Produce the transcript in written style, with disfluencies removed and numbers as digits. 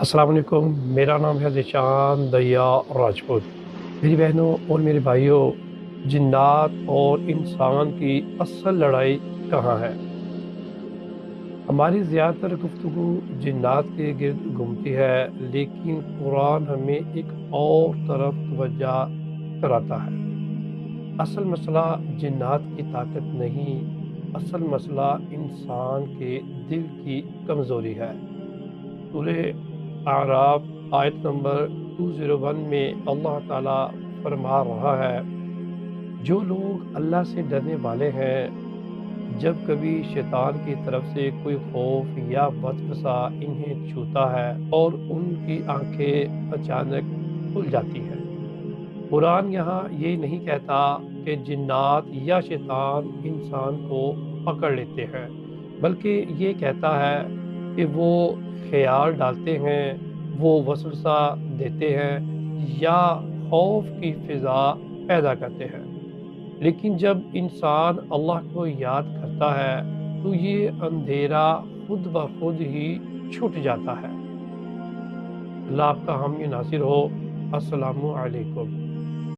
السلام علیکم، میرا نام ہے ذیشان دیا راجپوت۔ میری بہنوں اور میرے بھائیوں، جنات اور انسان کی اصل لڑائی کہاں ہے؟ ہماری زیادہ تر گفتگو جنات کے گرد گھومتی ہے، لیکن قرآن ہمیں ایک اور طرف توجہ کراتا ہے۔ اصل مسئلہ جنات کی طاقت نہیں، اصل مسئلہ انسان کے دل کی کمزوری ہے۔ سورہ اعراف آیت نمبر 201 میں اللہ تعالیٰ فرما رہا ہے، جو لوگ اللہ سے ڈرنے والے ہیں، جب کبھی شیطان کی طرف سے کوئی خوف یا وسوسہ انہیں چھوتا ہے اور ان کی آنکھیں اچانک کھل جاتی ہیں۔ قرآن یہاں یہ نہیں کہتا کہ جنات یا شیطان انسان کو پکڑ لیتے ہیں، بلکہ یہ کہتا ہے کہ وہ خیال ڈالتے ہیں، وہ وسوسہ دیتے ہیں یا خوف کی فضا پیدا کرتے ہیں۔ لیکن جب انسان اللہ کو یاد کرتا ہے تو یہ اندھیرا خود بخود ہی چھٹ جاتا ہے۔ اللہ آپ کا حامی ناصر ہو۔ السلام علیکم۔